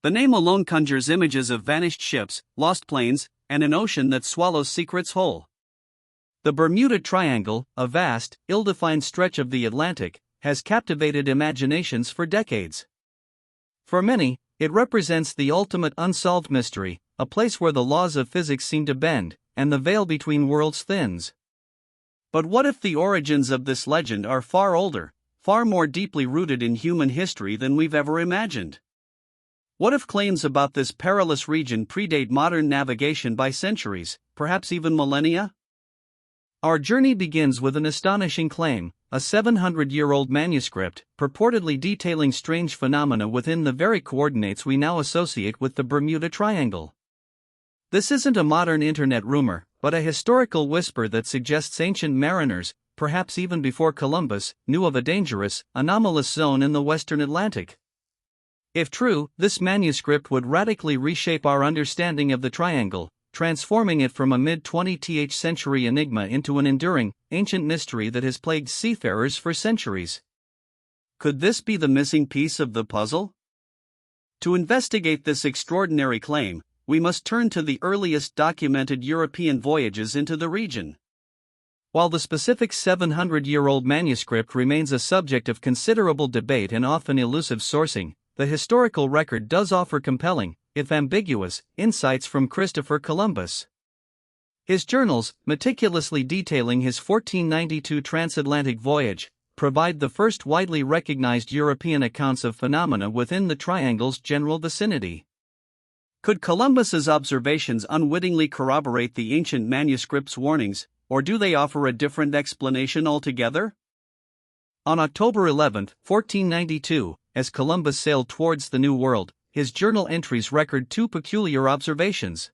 The name alone conjures images of vanished ships, lost planes, and an ocean that swallows secrets whole. The Bermuda Triangle, a vast, ill-defined stretch of the Atlantic, has captivated imaginations for decades. For many, it represents the ultimate unsolved mystery, a place where the laws of physics seem to bend, and the veil between worlds thins. But what if the origins of this legend are far older, far more deeply rooted in human history than we've ever imagined? What if claims about this perilous region predate modern navigation by centuries, perhaps even millennia? Our journey begins with an astonishing claim, a 700-year-old manuscript, purportedly detailing strange phenomena within the very coordinates we now associate with the Bermuda Triangle. This isn't a modern internet rumor, but a historical whisper that suggests ancient mariners, perhaps even before Columbus, knew of a dangerous, anomalous zone in the western Atlantic. If true, this manuscript would radically reshape our understanding of the triangle, transforming it from a mid-20th century enigma into an enduring, ancient mystery that has plagued seafarers for centuries. Could this be the missing piece of the puzzle? To investigate this extraordinary claim, we must turn to the earliest documented European voyages into the region. While the specific 700-year-old manuscript remains a subject of considerable debate and often elusive sourcing, the historical record does offer compelling, if ambiguous, insights from Christopher Columbus. His journals, meticulously detailing his 1492 transatlantic voyage, provide the first widely recognized European accounts of phenomena within the triangle's general vicinity. Could Columbus's observations unwittingly corroborate the ancient manuscript's warnings, or do they offer a different explanation altogether? On October 11, 1492, as Columbus sailed towards the New World, his journal entries record two peculiar observations.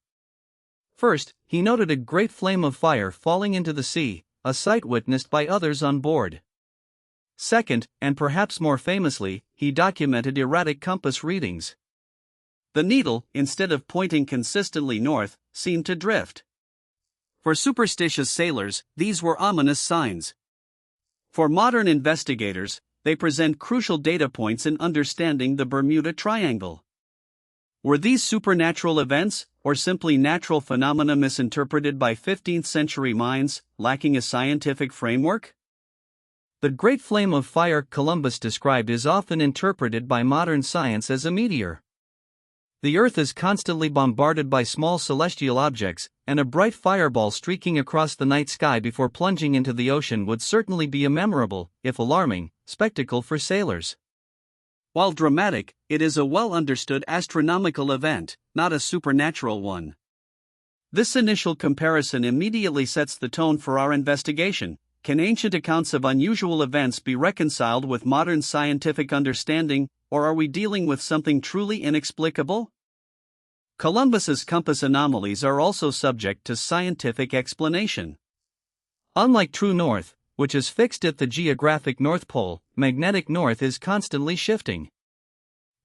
First, he noted a great flame of fire falling into the sea, a sight witnessed by others on board. Second, and perhaps more famously, he documented erratic compass readings. The needle, instead of pointing consistently north, seemed to drift. For superstitious sailors, these were ominous signs. For modern investigators, they present crucial data points in understanding the Bermuda Triangle. Were these supernatural events, or simply natural phenomena misinterpreted by 15th-century minds, lacking a scientific framework? The great flame of fire Columbus described is often interpreted by modern science as a meteor. The Earth is constantly bombarded by small celestial objects, and a bright fireball streaking across the night sky before plunging into the ocean would certainly be a memorable, if alarming, spectacle for sailors. While dramatic, it is a well-understood astronomical event, not a supernatural one. This initial comparison immediately sets the tone for our investigation. Can ancient accounts of unusual events be reconciled with modern scientific understanding, or are we dealing with something truly inexplicable? Columbus's compass anomalies are also subject to scientific explanation. Unlike true north, which is fixed at the geographic North Pole, magnetic north is constantly shifting.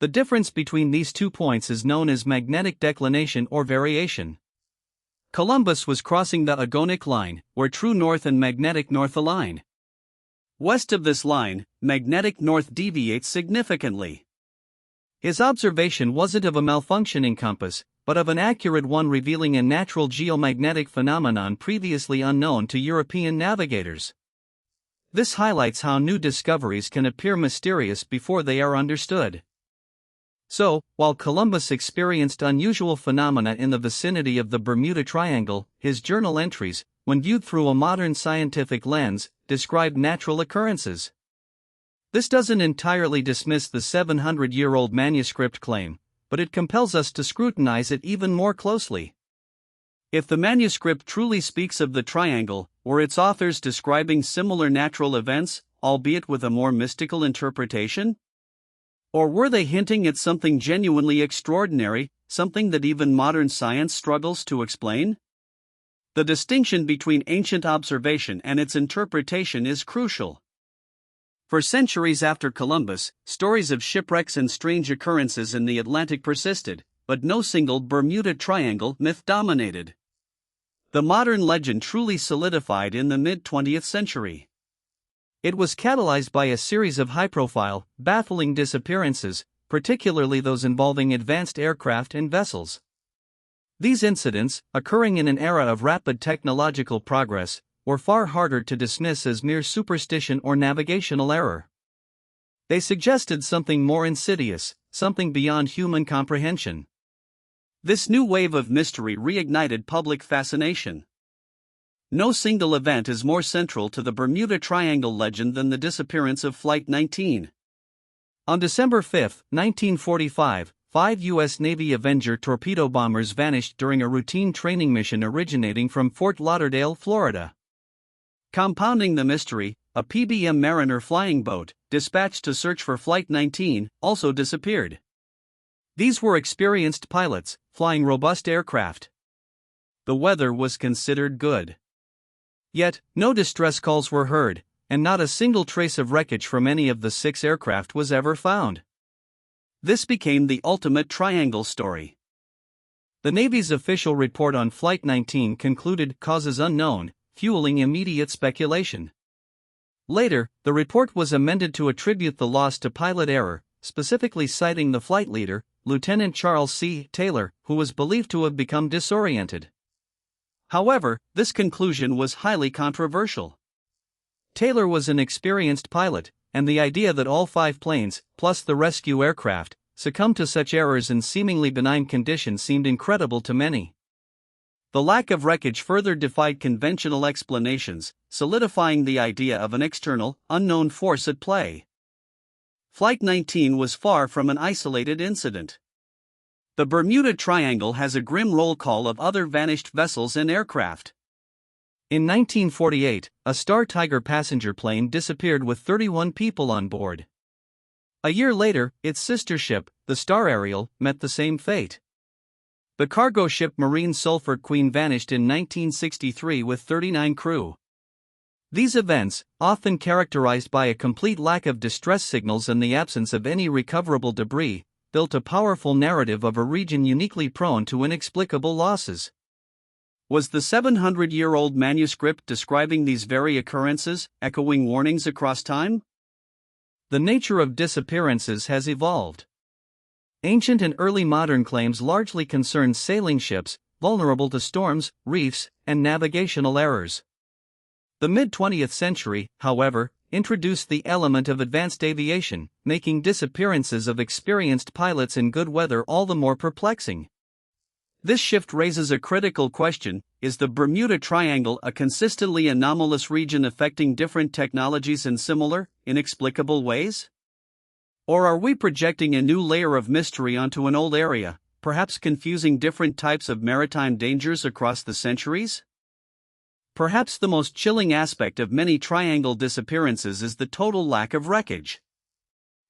The difference between these 2 points is known as magnetic declination or variation. Columbus was crossing the agonic line, where true north and magnetic north align. West of this line, magnetic north deviates significantly. His observation wasn't of a malfunctioning compass, but of an accurate one revealing a natural geomagnetic phenomenon previously unknown to European navigators. This highlights how new discoveries can appear mysterious before they are understood. So, while Columbus experienced unusual phenomena in the vicinity of the Bermuda Triangle, his journal entries, when viewed through a modern scientific lens, describe natural occurrences. This doesn't entirely dismiss the 700-year-old manuscript claim, but it compels us to scrutinize it even more closely. If the manuscript truly speaks of the triangle, were its authors describing similar natural events, albeit with a more mystical interpretation? Or were they hinting at something genuinely extraordinary, something that even modern science struggles to explain? The distinction between ancient observation and its interpretation is crucial. For centuries after Columbus, stories of shipwrecks and strange occurrences in the Atlantic persisted, but no single Bermuda Triangle myth dominated. The modern legend truly solidified in the mid-20th century. It was catalyzed by a series of high-profile, baffling disappearances, particularly those involving advanced aircraft and vessels. These incidents, occurring in an era of rapid technological progress, were far harder to dismiss as mere superstition or navigational error. They suggested something more insidious, something beyond human comprehension. This new wave of mystery reignited public fascination. No single event is more central to the Bermuda Triangle legend than the disappearance of Flight 19. On December 5, 1945, 5 U.S. Navy Avenger torpedo bombers vanished during a routine training mission originating from Fort Lauderdale, Florida. Compounding the mystery, a PBM Mariner flying boat, dispatched to search for Flight 19, also disappeared. These were experienced pilots, flying robust aircraft. The weather was considered good. Yet, no distress calls were heard, and not a single trace of wreckage from any of the 6 aircraft was ever found. This became the ultimate triangle story. The Navy's official report on Flight 19 concluded causes unknown, fueling immediate speculation. Later, the report was amended to attribute the loss to pilot error, specifically citing the flight leader, Lieutenant Charles C. Taylor, who was believed to have become disoriented. However, this conclusion was highly controversial. Taylor was an experienced pilot, and the idea that all 5 planes, plus the rescue aircraft, succumbed to such errors in seemingly benign conditions seemed incredible to many. The lack of wreckage further defied conventional explanations, solidifying the idea of an external, unknown force at play. Flight 19 was far from an isolated incident. The Bermuda Triangle has a grim roll call of other vanished vessels and aircraft. In 1948, a Star Tiger passenger plane disappeared with 31 people on board. A year later, its sister ship, the Star Ariel, met the same fate. The cargo ship Marine Sulphur Queen vanished in 1963 with 39 crew. These events, often characterized by a complete lack of distress signals and the absence of any recoverable debris, built a powerful narrative of a region uniquely prone to inexplicable losses. Was the 700-year-old manuscript describing these very occurrences, echoing warnings across time? The nature of disappearances has evolved. Ancient and early modern claims largely concern sailing ships, vulnerable to storms, reefs, and navigational errors. The mid-20th century, however, introduced the element of advanced aviation, making disappearances of experienced pilots in good weather all the more perplexing. This shift raises a critical question: is the Bermuda Triangle a consistently anomalous region affecting different technologies in similar, inexplicable ways? Or are we projecting a new layer of mystery onto an old area, perhaps confusing different types of maritime dangers across the centuries? Perhaps the most chilling aspect of many triangle disappearances is the total lack of wreckage.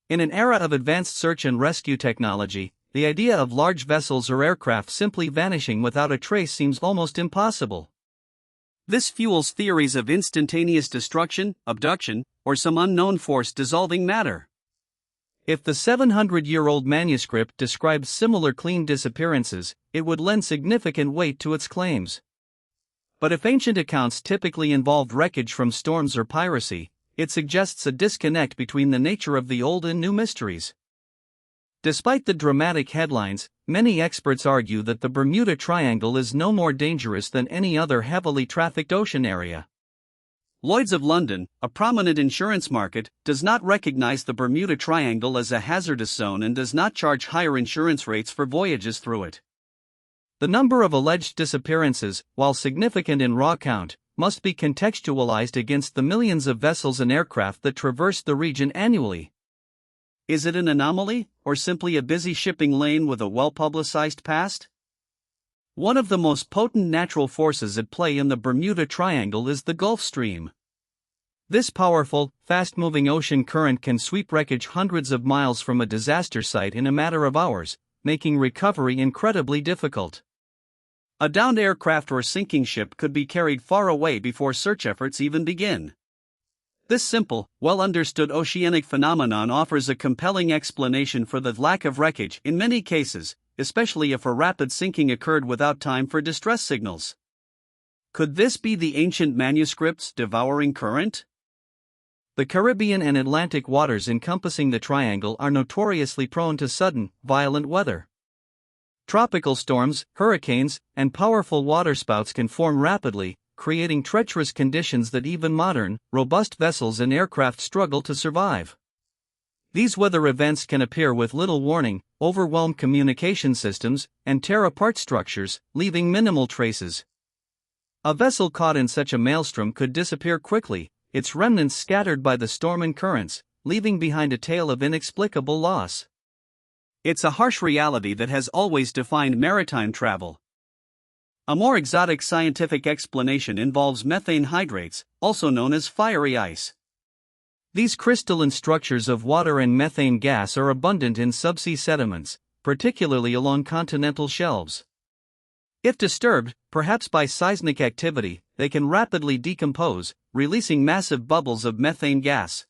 In an era of advanced search and rescue technology, the idea of large vessels or aircraft simply vanishing without a trace seems almost impossible. This fuels theories of instantaneous destruction, abduction, or some unknown force dissolving matter. If the 700-year-old manuscript describes similar clean disappearances, it would lend significant weight to its claims. But if ancient accounts typically involved wreckage from storms or piracy, it suggests a disconnect between the nature of the old and new mysteries. Despite the dramatic headlines, many experts argue that the Bermuda Triangle is no more dangerous than any other heavily trafficked ocean area. Lloyd's of London, a prominent insurance market, does not recognize the Bermuda Triangle as a hazardous zone and does not charge higher insurance rates for voyages through it. The number of alleged disappearances, while significant in raw count, must be contextualized against the millions of vessels and aircraft that traverse the region annually. Is it an anomaly, or simply a busy shipping lane with a well-publicized past? One of the most potent natural forces at play in the Bermuda Triangle is the Gulf Stream. This powerful, fast-moving ocean current can sweep wreckage hundreds of miles from a disaster site in a matter of hours, making recovery incredibly difficult. A downed aircraft or sinking ship could be carried far away before search efforts even begin. This simple, well-understood oceanic phenomenon offers a compelling explanation for the lack of wreckage in many cases, especially if a rapid sinking occurred without time for distress signals. Could this be the ancient manuscript's devouring current? The Caribbean and Atlantic waters encompassing the triangle are notoriously prone to sudden, violent weather. Tropical storms, hurricanes, and powerful waterspouts can form rapidly, creating treacherous conditions that even modern, robust vessels and aircraft struggle to survive. These weather events can appear with little warning, overwhelm communication systems, and tear apart structures, leaving minimal traces. A vessel caught in such a maelstrom could disappear quickly, its remnants scattered by the storm and currents, leaving behind a tale of inexplicable loss. It's a harsh reality that has always defined maritime travel. A more exotic scientific explanation involves methane hydrates, also known as fiery ice. These crystalline structures of water and methane gas are abundant in subsea sediments, particularly along continental shelves. If disturbed, perhaps by seismic activity, they can rapidly decompose, releasing massive bubbles of methane gas.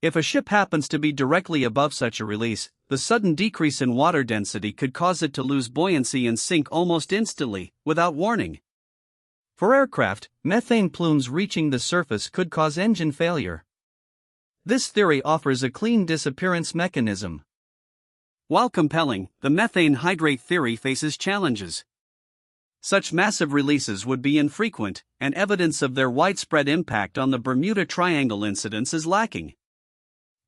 If a ship happens to be directly above such a release, the sudden decrease in water density could cause it to lose buoyancy and sink almost instantly, without warning. For aircraft, methane plumes reaching the surface could cause engine failure. This theory offers a clean disappearance mechanism. While compelling, the methane hydrate theory faces challenges. Such massive releases would be infrequent, and evidence of their widespread impact on the Bermuda Triangle incidents is lacking.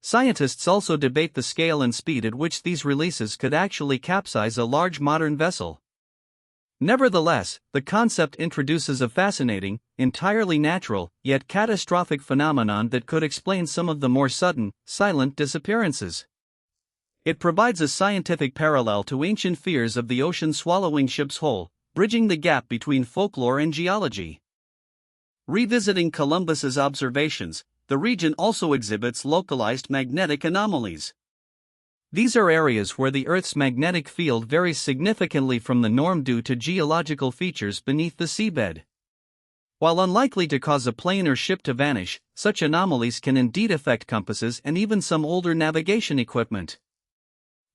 Scientists also debate the scale and speed at which these releases could actually capsize a large modern vessel. Nevertheless, the concept introduces a fascinating, entirely natural, yet catastrophic phenomenon that could explain some of the more sudden, silent disappearances. It provides a scientific parallel to ancient fears of the ocean swallowing ships whole, bridging the gap between folklore and geology. Revisiting Columbus's observations, the region also exhibits localized magnetic anomalies. These are areas where the Earth's magnetic field varies significantly from the norm due to geological features beneath the seabed. While unlikely to cause a plane or ship to vanish, such anomalies can indeed affect compasses and even some older navigation equipment.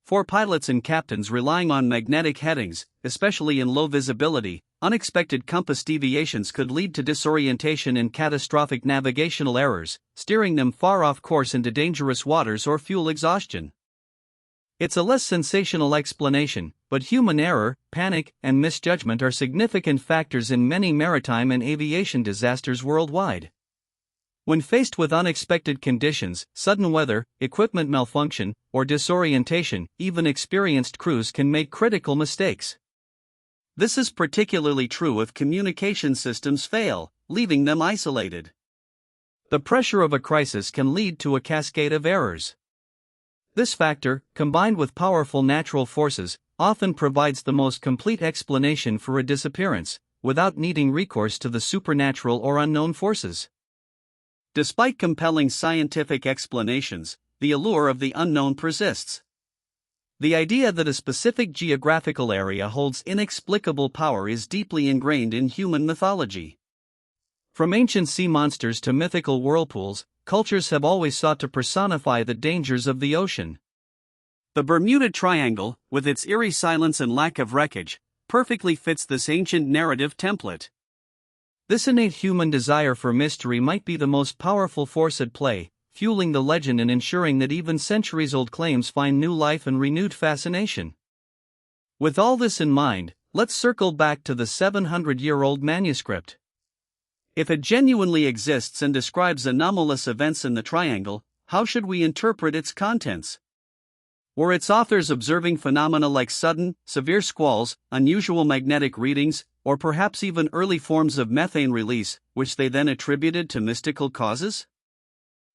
For pilots and captains relying on magnetic headings, especially in low visibility, unexpected compass deviations could lead to disorientation and catastrophic navigational errors, steering them far off course into dangerous waters or fuel exhaustion. It's a less sensational explanation, but human error, panic, and misjudgment are significant factors in many maritime and aviation disasters worldwide. When faced with unexpected conditions, sudden weather, equipment malfunction, or disorientation, even experienced crews can make critical mistakes. This is particularly true if communication systems fail, leaving them isolated. The pressure of a crisis can lead to a cascade of errors. This factor, combined with powerful natural forces, often provides the most complete explanation for a disappearance, without needing recourse to the supernatural or unknown forces. Despite compelling scientific explanations, the allure of the unknown persists. The idea that a specific geographical area holds inexplicable power is deeply ingrained in human mythology. From ancient sea monsters to mythical whirlpools, cultures have always sought to personify the dangers of the ocean. The Bermuda Triangle, with its eerie silence and lack of wreckage, perfectly fits this ancient narrative template. This innate human desire for mystery might be the most powerful force at play, fueling the legend and ensuring that even centuries-old claims find new life and renewed fascination. With all this in mind, let's circle back to the 700-year-old manuscript. If it genuinely exists and describes anomalous events in the triangle, how should we interpret its contents? Were its authors observing phenomena like sudden, severe squalls, unusual magnetic readings, or perhaps even early forms of methane release, which they then attributed to mystical causes?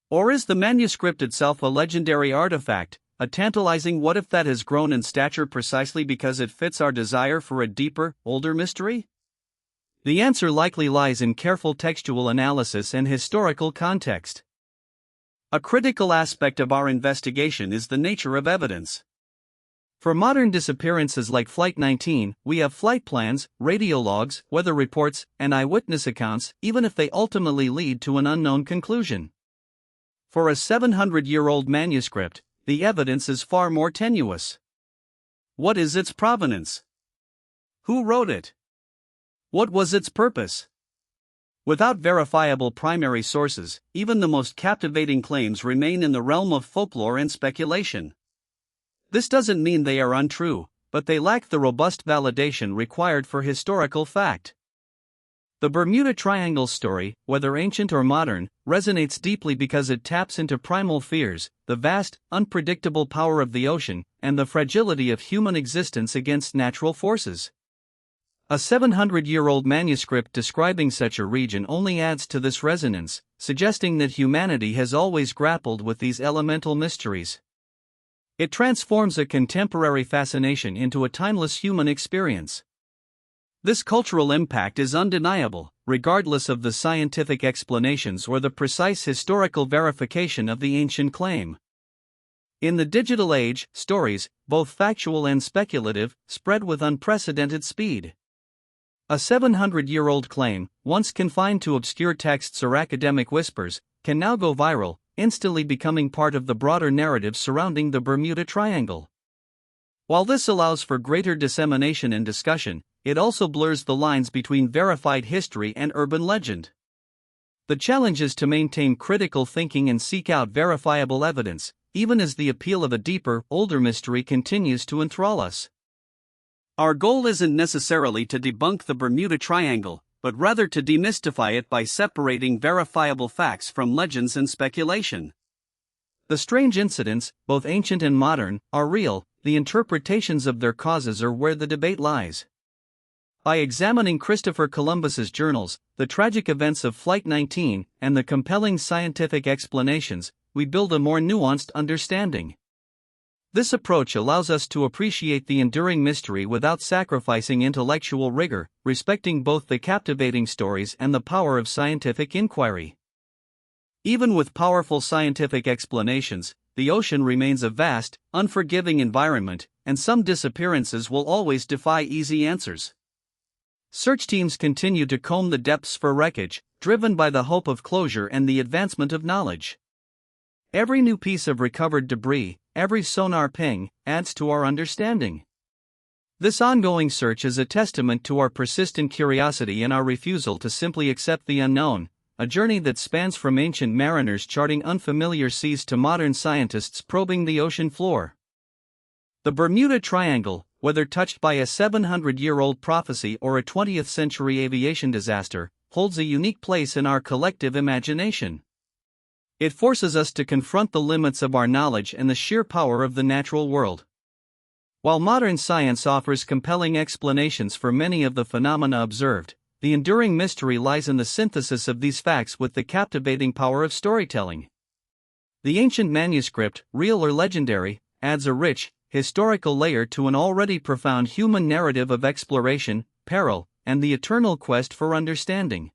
Or is the manuscript itself a legendary artifact, a tantalizing what-if that has grown in stature precisely because it fits our desire for a deeper, older mystery? The answer likely lies in careful textual analysis and historical context. A critical aspect of our investigation is the nature of evidence. For modern disappearances like Flight 19, we have flight plans, radio logs, weather reports, and eyewitness accounts, even if they ultimately lead to an unknown conclusion. For a 700-year-old manuscript, the evidence is far more tenuous. What is its provenance? Who wrote it? What was its purpose? Without verifiable primary sources, even the most captivating claims remain in the realm of folklore and speculation. This doesn't mean they are untrue, but they lack the robust validation required for historical fact. The Bermuda Triangle story, whether ancient or modern, resonates deeply because it taps into primal fears, the vast, unpredictable power of the ocean, and the fragility of human existence against natural forces. A 700-year-old manuscript describing such a region only adds to this resonance, suggesting that humanity has always grappled with these elemental mysteries. It transforms a contemporary fascination into a timeless human experience. This cultural impact is undeniable, regardless of the scientific explanations or the precise historical verification of the ancient claim. In the digital age, stories, both factual and speculative, spread with unprecedented speed. A 700-year-old claim, once confined to obscure texts or academic whispers, can now go viral, instantly becoming part of the broader narrative surrounding the Bermuda Triangle. While this allows for greater dissemination and discussion, it also blurs the lines between verified history and urban legend. The challenge is to maintain critical thinking and seek out verifiable evidence, even as the appeal of a deeper, older mystery continues to enthrall us. Our goal isn't necessarily to debunk the Bermuda Triangle, but rather to demystify it by separating verifiable facts from legends and speculation. The strange incidents, both ancient and modern, are real. The interpretations of their causes are where the debate lies. By examining Christopher Columbus's journals, the tragic events of Flight 19, and the compelling scientific explanations, we build a more nuanced understanding. This approach allows us to appreciate the enduring mystery without sacrificing intellectual rigor, respecting both the captivating stories and the power of scientific inquiry. Even with powerful scientific explanations, the ocean remains a vast, unforgiving environment, and some disappearances will always defy easy answers. Search teams continue to comb the depths for wreckage, driven by the hope of closure and the advancement of knowledge. Every new piece of recovered debris, every sonar ping, adds to our understanding. This ongoing search is a testament to our persistent curiosity and our refusal to simply accept the unknown, a journey that spans from ancient mariners charting unfamiliar seas to modern scientists probing the ocean floor. The Bermuda Triangle, whether touched by a 700-year-old prophecy or a 20th-century aviation disaster, holds a unique place in our collective imagination. It forces us to confront the limits of our knowledge and the sheer power of the natural world. While modern science offers compelling explanations for many of the phenomena observed, the enduring mystery lies in the synthesis of these facts with the captivating power of storytelling. The ancient manuscript, real or legendary, adds a rich, historical layer to an already profound human narrative of exploration, peril, and the eternal quest for understanding.